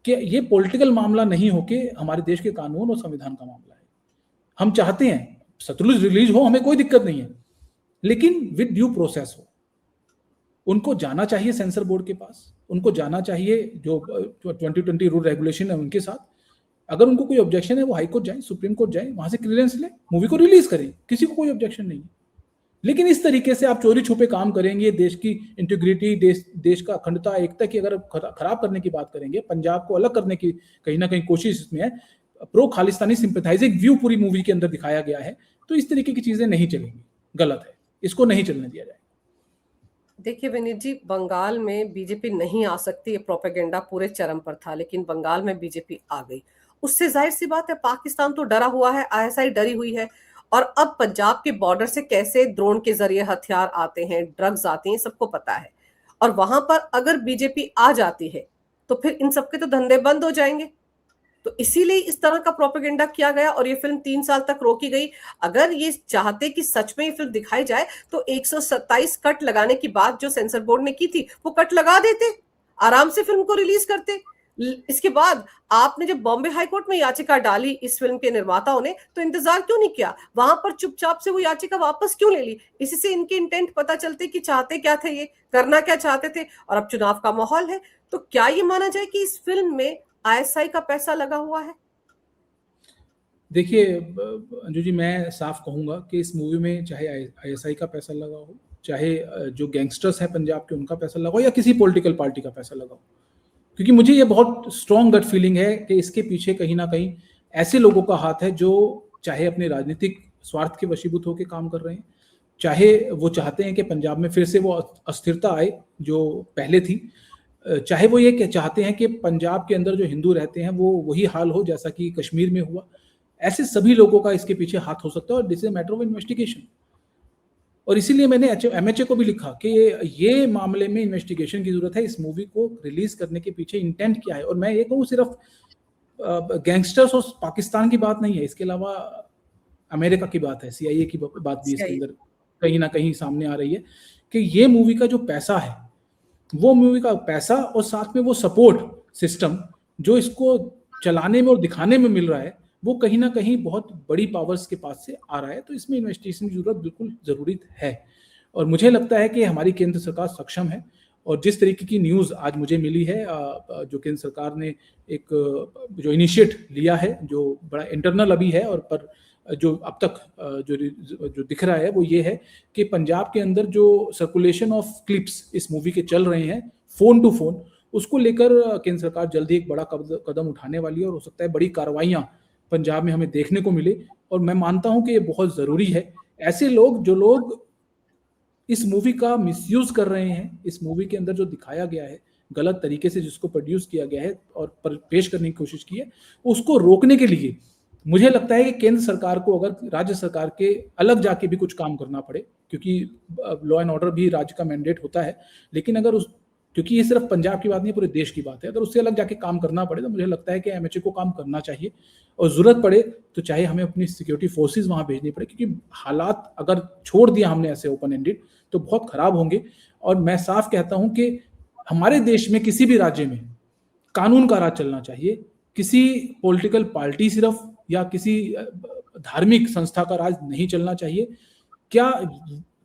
कि ये पॉलिटिकल मामला नहीं होके हमारे देश के कानून और संविधान का मामला है। हम चाहते हैं सतलुज रिलीज हो, हमें कोई दिक्कत नहीं है, लेकिन विद ड्यू प्रोसेस हो। उनको जाना चाहिए सेंसर बोर्ड के पास, उनको जाना चाहिए जो 2020 रूल रेगुलेशन है उनके साथ। अगर उनको कोई ऑब्जेक्शन है वो हाई कोर्ट जाए, सुप्रीम कोर्ट जाए, वहां से क्लियरेंस ले, मूवी को रिलीज करें, किसी को कोई ऑब्जेक्शन नहीं है। लेकिन इस तरीके से आप चोरी छुपे काम करेंगे, देश की इंटीग्रिटी, देश का अखंडता, एकता की अगर खराब करने की बात करेंगे, पंजाब को अलग करने की कहीं ना कहीं कोशिश इसमें है, प्रो खालिस्तानी सिंपैथाइजिंग व्यू पूरी मूवी के अंदर दिखाया गया है, तो इस तरीके की चीजें नहीं चलेंगी, गलत है, इसको नहीं चलने दिया जाएगा। देखिए विनीत जी, बंगाल में बीजेपी नहीं आ सकती, ये प्रोपेगेंडा पूरे चरम पर था, लेकिन बंगाल में बीजेपी आ गई। उससे जाहिर सी बात है पाकिस्तान तो डरा हुआ है, आईएसआई डरी हुई है, और अब पंजाब के बॉर्डर से कैसे ड्रोन के जरिए हथियार आते हैं, ड्रग्स आते हैं, सबको पता है। और वहां पर अगर बीजेपी आ जाती है तो फिर इन सबके तो धंधे बंद हो जाएंगे। तो इसीलिए इस तरह का प्रोपेगेंडा किया गया और ये फिल्म 3 साल तक रोकी गई। अगर ये चाहते कि सच में ये फिल्म दिखाई जाए तो 127 कट लगाने की बात जो सेंसर बोर्ड ने की थी वो कट लगा देते, आराम से फिल्म को रिलीज करते। इसके बाद आपने जब बॉम्बे हाई कोर्ट में याचिका डाली इस फिल्म के निर्माताओं ने, तो इंतजार क्यों नहीं किया, वहां पर चुपचाप से वो याचिका वापस क्यों ले ली। इसी से इनके इंटेंट पता चलते कि चाहते क्या थे, ये करना क्या चाहते थे। और अब चुनाव का माहौल है, तो क्या ये माना जाए कि इस फिल्म में आईएसआई का पैसा लगा हुआ है? देखिए अंजू जी, मैं साफ कहूंगा कि इस मूवी में चाहे आईएसआई का पैसा लगा हो, चाहे जो गैंगस्टर्स हैं पंजाब के उनका पैसा लगा हो, या किसी पॉलिटिकल पार्टी का पैसा लगा हो, क्योंकि मुझे ये बहुत स्ट्रॉन्ग गट फीलिंग है कि इसके पीछे कहीं ना कहीं ऐसे लोगों का हाथ है जो चाहे अपने राजनीतिक स्वार्थ के वशीभूत होकर काम कर रहे हैं, चाहे वो चाहते हैं कि पंजाब में फिर से वो अस्थिरता आए जो पहले थी, चाहे वो ये चाहते हैं कि पंजाब के अंदर जो हिंदू रहते हैं वो वही हाल हो जैसा कि कश्मीर में हुआ। ऐसे सभी लोगों का इसके पीछे हाथ हो सकता है, और this is matter of investigation. और इसीलिए मैंने एमएचए को भी लिखा कि ये मामले में इन्वेस्टिगेशन की जरूरत है, इस मूवी को रिलीज करने के पीछे इंटेंट क्या है। और मैं ये कहूँ सिर्फ गैंगस्टर्स और पाकिस्तान की बात नहीं है, इसके अलावा अमेरिका की बात है, सीआईए की बात भी इसके अंदर कहीं ना कहीं सामने आ रही है कि ये मूवी का जो पैसा है, वो मूवी का पैसा और साथ में वो सपोर्ट सिस्टम जो इसको चलाने में और दिखाने में मिल रहा है, वो कहीं ना कहीं बहुत बड़ी पावर्स के पास से आ रहा है। तो इसमें इन्वेस्टिगेशन की जरूरत बिल्कुल जरूरी है, और मुझे लगता है कि हमारी केंद्र सरकार सक्षम है। और जिस तरीके की न्यूज़ आज मुझे मिली है, जो केंद्र सरकार ने एक जो इनिशिएट लिया है, जो बड़ा इंटरनल अभी है, और पर जो अब तक जो दिख रहा है वो ये है कि पंजाब के अंदर जो सर्कुलेशन ऑफ क्लिप्स इस मूवी के चल रहे हैं फोन टू फोन, उसको लेकर केंद्र सरकार जल्दी एक बड़ा कदम उठाने वाली है, और हो सकता है बड़ी कार्रवाइयां पंजाब में हमें देखने को मिले। और मैं मानता हूं कि ये बहुत जरूरी है। ऐसे लोग जो लोग इस मूवी का मिसयूज कर रहे हैं, इस मूवी के अंदर जो दिखाया गया है गलत तरीके से, जिसको प्रोड्यूस किया गया है और पेश करने की कोशिश की है, उसको रोकने के लिए मुझे लगता है कि केंद्र सरकार को, अगर राज्य सरकार के अलग जाके भी कुछ काम करना पड़े, क्योंकि लॉ एंड ऑर्डर भी राज्य का मैंडेट होता है, लेकिन अगर क्योंकि ये सिर्फ पंजाब की बात नहीं है, पूरे देश की बात है। अगर उससे अलग जाके काम करना पड़े तो मुझे लगता है कि एमएचए को काम करना चाहिए, और जरूरत पड़े तो चाहे हमें अपनी सिक्योरिटी फोर्सेस वहां भेजनी पड़े, क्योंकि हालात अगर छोड़ दिया हमने ऐसे ओपन एंडेड तो बहुत खराब होंगे। और मैं साफ कहता हूं कि हमारे देश में किसी भी राज्य में कानून का राज चलना चाहिए, किसी पॉलिटिकल पार्टी सिर्फ या किसी धार्मिक संस्था का राज नहीं चलना चाहिए। क्या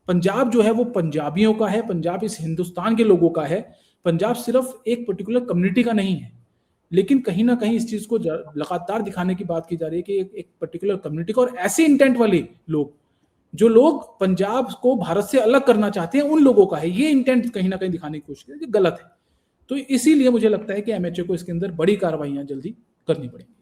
पंजाब जो है वो पंजाबियों का है, पंजाब इस हिंदुस्तान के लोगों का है, पंजाब सिर्फ एक पर्टिकुलर कम्युनिटी का नहीं है। लेकिन कहीं ना कहीं इस चीज को लगातार दिखाने की बात की जा रही है कि एक पर्टिकुलर कम्युनिटी का, और ऐसे इंटेंट वाले लोग, जो लोग पंजाब को भारत से अलग करना चाहते हैं, उन लोगों का है ये इंटेंट कहीं ना कहीं दिखाने की कोशिश है, गलत है। तो इसीलिए मुझे लगता है कि एमएचए को इसके अंदर बड़ी कार्रवाइयां जल्दी करनी पड़ेगी।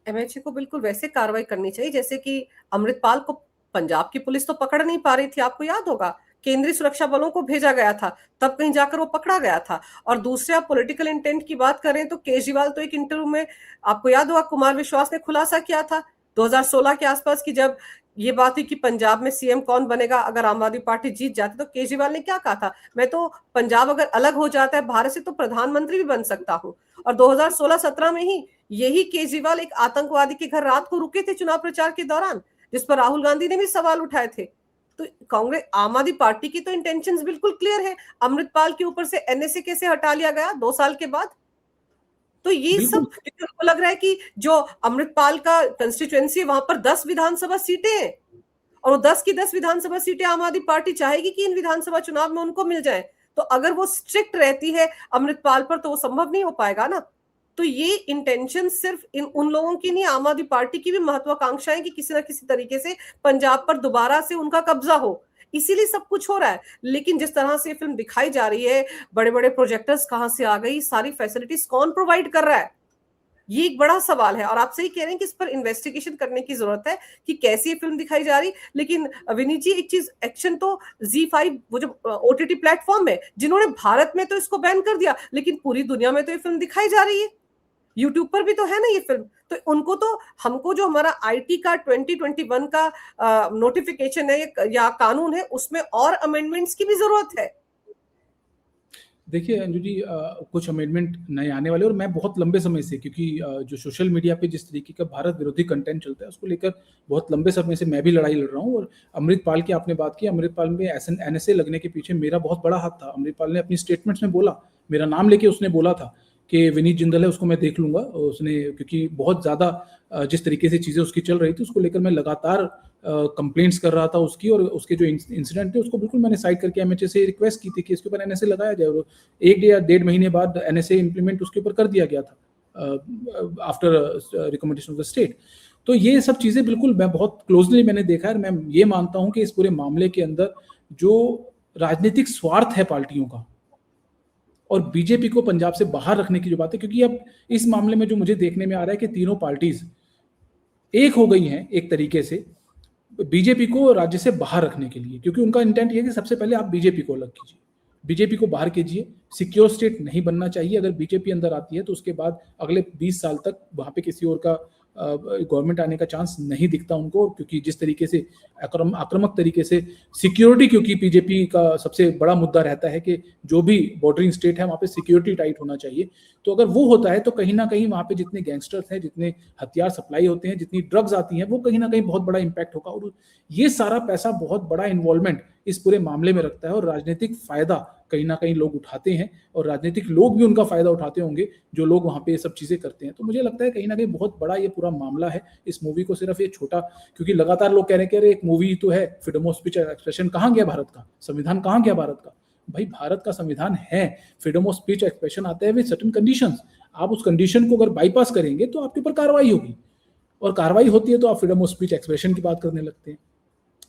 एमएचए को बिल्कुल वैसे कार्रवाई करनी चाहिए जैसे कि अमृतपाल को पंजाब की पुलिस तो पकड़ नहीं पा रही थी, आपको याद होगा, केंद्रीय सुरक्षा बलों को भेजा गया था, तब कहीं जाकर वो पकड़ा गया था। और दूसरे आप पॉलिटिकल इंटेंट की बात करें तो केजरीवाल तो एक इंटरव्यू में, आपको याद होगा, कुमार विश्वास ने खुलासा किया था 2016 के आसपास की, जब ये बात थी कि पंजाब में सीएम कौन बनेगा अगर आम आदमी पार्टी जीत जाती, तो केजरीवाल ने क्या कहा था, मैं तो पंजाब अगर अलग हो जाता है भारत से तो प्रधानमंत्री भी बन सकता हूं। और 2016-17 में ही यही केजरीवाल एक आतंकवादी के घर रात को रुके थे चुनाव प्रचार के दौरान, जिस पर राहुल गांधी ने भी सवाल उठाए थे। तो कांग्रेस, आम आदमी पार्टी की तो इंटेंशंस बिल्कुल क्लियर है। अमृतपाल के ऊपर से एनएसए कैसे हटा लिया गया 2 साल के बाद? तो ये सब उनको लग रहा है कि जो अमृतपाल का कंस्टिट्यूएंसी है वहां पर 10 विधानसभा सीटें हैं, और वो 10 की 10 विधानसभा सीटें आम आदमी पार्टी चाहेगी कि इन विधानसभा चुनाव में उनको मिल जाए। तो अगर वो स्ट्रिक्ट रहती है अमृतपाल पर तो वो संभव नहीं हो पाएगा ना। तो ये इंटेंशन सिर्फ इन उन लोगों की नहीं, आम आदमी पार्टी की भी महत्वाकांक्षा है कि किसी ना किसी तरीके से पंजाब पर दोबारा से उनका कब्जा हो, इसीलिए सब कुछ हो रहा है। लेकिन जिस तरह से फिल्म दिखाई जा रही है, बड़े बड़े प्रोजेक्टर्स कहां से आ गई, सारी फैसिलिटीज कौन प्रोवाइड कर रहा है, ये एक बड़ा सवाल है। और आप सही कह रहे हैं कि इस पर इन्वेस्टिगेशन करने की जरूरत है कि कैसी ये फिल्म दिखाई जा रही। लेकिन विनीत जी, एक चीज, एक्शन तो Z5 वो जो ओटीटी प्लेटफॉर्म है, जिन्होंने भारत में तो इसको बैन कर दिया, लेकिन पूरी दुनिया में तो ये फिल्म दिखाई जा रही है, यूट्यूब पर भी तो है ना ये फिल्म। तो उनको तो, हमको जो हमारा आईटी का 2021 का नोटिफिकेशन है या कानून है, उसमें और अमेंडमेंट्स की भी जरूरत है। देखिए अंजू जी, कुछ अमेंडमेंट नए आने वाले, और मैं बहुत लंबे समय से, क्योंकि जो सोशल मीडिया पे जिस तरीके का भारत विरोधी कंटेंट चलता है उसको लेकर बहुत लंबे समय से मैं भी लड़ाई लड़ रहा हूँ। और अमृतपाल की आपने बात की, अमृतपाल में एनएसए लगने के पीछे मेरा बहुत बड़ा हाथ था। अमृतपाल ने अपनी स्टेटमेंट्स में बोला, मेरा नाम लेके उसने बोला था कि विनीत जिंदल है, उसको मैं देख लूंगा। उसने, क्योंकि बहुत ज़्यादा जिस तरीके से चीज़ें उसकी चल रही थी उसको लेकर मैं लगातार कंप्लेंट्स कर रहा था उसकी, और उसके जो इंसिडेंट थे उसको बिल्कुल मैंने साइड करके एमएचए से रिक्वेस्ट की थी कि इसके ऊपर एनएसए लगाया जाए। और 1 या 1.5 महीने बाद एनएसए इंप्लीमेंट उसके ऊपर कर दिया गया था after recommendation of the state. तो ये सब चीज़ें बिल्कुल मैं बहुत क्लोजली मैंने देखा है। मैं ये मानता हूँ कि इस पूरे मामले के अंदर जो राजनीतिक स्वार्थ है पार्टियों का, और बीजेपी को पंजाब से बाहर रखने की जो बात है, क्योंकि अब इस मामले में जो मुझे देखने में आ रहा है कि तीनों पार्टीज एक हो गई हैं एक तरीके से बीजेपी को राज्य से बाहर रखने के लिए, क्योंकि उनका इंटेंट ये है कि सबसे पहले आप बीजेपी को अलग कीजिए, बीजेपी को बाहर कीजिए, सिक्योर स्टेट नहीं बनना चाहिए। अगर बीजेपी अंदर आती है तो उसके बाद अगले 20 साल तक वहां पे किसी और का गवर्नमेंट आने का चांस नहीं दिखता उनको, क्योंकि जिस तरीके से आक्रामक तरीके से सिक्योरिटी, क्योंकि बीजेपी का सबसे बड़ा मुद्दा रहता है कि जो भी बॉर्डरिंग स्टेट है वहाँ पे सिक्योरिटी टाइट होना चाहिए। तो अगर वो होता है तो कहीं ना कहीं वहाँ पे जितने गैंगस्टर्स हैं, जितने हथियार सप्लाई होते हैं, जितनी ड्रग्स आती हैं, वो कहीं ना कहीं बहुत बड़ा इंपैक्ट होगा। और ये सारा पैसा बहुत बड़ा इन्वॉल्वमेंट इस पूरे मामले में रखता है, और राजनीतिक फायदा कहीं ना कहीं लोग उठाते हैं, और राजनीतिक लोग भी उनका फायदा उठाते होंगे जो लोग वहाँ पे ये सब चीजें करते हैं। तो मुझे लगता है कहीं ना कहीं बहुत बड़ा ये पूरा मामला है। इस मूवी को सिर्फ ये छोटा, क्योंकि लगातार लोग कह रहे हैं कि अरे एक मूवी तो है, फ्रीडम ऑफ स्पीच एक्सप्रेशन, कहाँ गया भारत का संविधान, कहाँ गया भारत का? भाई भारत का संविधान है, फ्रीडम ऑफ स्पीच एक्सप्रेशन आता है विद सर्टेन कंडीशंस। आप उस कंडीशन को अगर बाईपास करेंगे तो आपके ऊपर कार्रवाई होगी, और कार्रवाई होती है तो आप फ्रीडम ऑफ स्पीच एक्सप्रेशन की बात करने लगते हैं।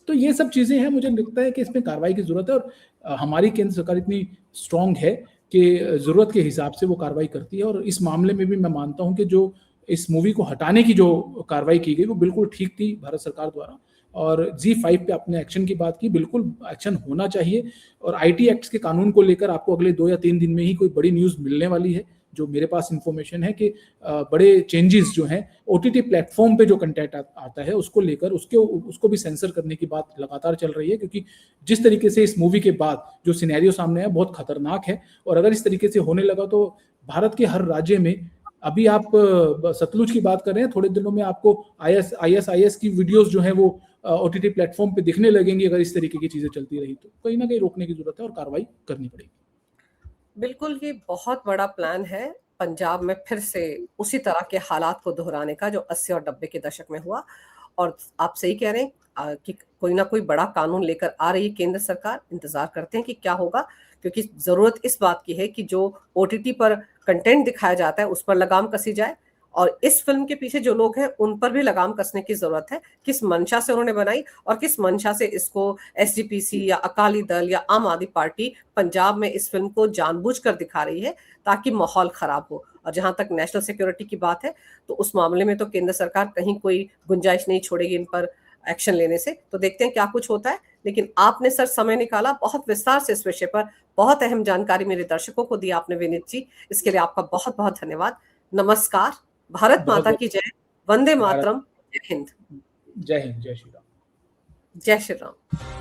तो ये सब चीजें हैं, मुझे लगता है कि इसमें कार्रवाई की जरूरत है, और हमारी केंद्र सरकार इतनी स्ट्रांग है कि जरूरत के हिसाब से वो कार्रवाई करती है। और इस मामले में भी मैं मानता हूं कि जो इस मूवी को हटाने की जो कार्रवाई की गई वो बिल्कुल ठीक थी भारत सरकार द्वारा। और Z5 पे आपने एक्शन की बात की, बिल्कुल एक्शन होना चाहिए। और IT एक्ट के कानून को लेकर आपको अगले 2 या 3 दिन में ही कोई बड़ी न्यूज मिलने वाली है, जो मेरे पास इंफॉर्मेशन है कि बड़े चेंजेस जो हैं ओटीटी प्लेटफॉर्म पे जो कंटेंट आता है उसको लेकर उसको भी सेंसर करने की बात लगातार चल रही है, क्योंकि जिस तरीके से इस मूवी के बाद जो सिनेरियो सामने है बहुत खतरनाक है। और अगर इस तरीके से होने लगा तो भारत के हर राज्य में, अभी आप सतलुज की बात कर रहे हैं, थोड़े दिनों में आपको ISIS की वीडियोस जो है वो ओटीटी प्लेटफॉर्म पे दिखने लगेंगी। अगर इस तरीके की चीजें चलती रही तो कहीं ना कहीं रोकने की जरूरत है और कार्रवाई करनी पड़ेगी। बिल्कुल, ये बहुत बड़ा प्लान है पंजाब में फिर से उसी तरह के हालात को दोहराने का जो 80 और 90 के दशक में हुआ। और आप सही कह रहे हैं कि कोई ना कोई बड़ा कानून लेकर आ रही है केंद्र सरकार। इंतजार करते हैं कि क्या होगा, क्योंकि जरूरत इस बात की है कि जो ओटीटी पर कंटेंट दिखाया जाता है उस पर लगाम कसी जाए, और इस फिल्म के पीछे जो लोग हैं उन पर भी लगाम कसने की जरूरत है। किस मंशा से उन्होंने बनाई और किस मंशा से इसको एसजीपीसी या अकाली दल या आम आदमी पार्टी पंजाब में इस फिल्म को जानबूझकर दिखा रही है ताकि माहौल खराब हो। और जहां तक नेशनल सिक्योरिटी की बात है तो उस मामले में तो केंद्र सरकार कहीं कोई गुंजाइश नहीं छोड़ेगी इन पर एक्शन लेने से। तो देखते हैं क्या कुछ होता है। लेकिन आपने सर समय निकाला बहुत विस्तार से इस विषय पर, बहुत अहम जानकारी मेरे दर्शकों को दी आपने विनीत जी, इसके लिए आपका बहुत बहुत धन्यवाद। नमस्कार। भारत बहुत माता बहुत की जय। वंदे भारत, मातरम। जय हिंद। जय हिंद, जय श्री राम। जय श्री राम।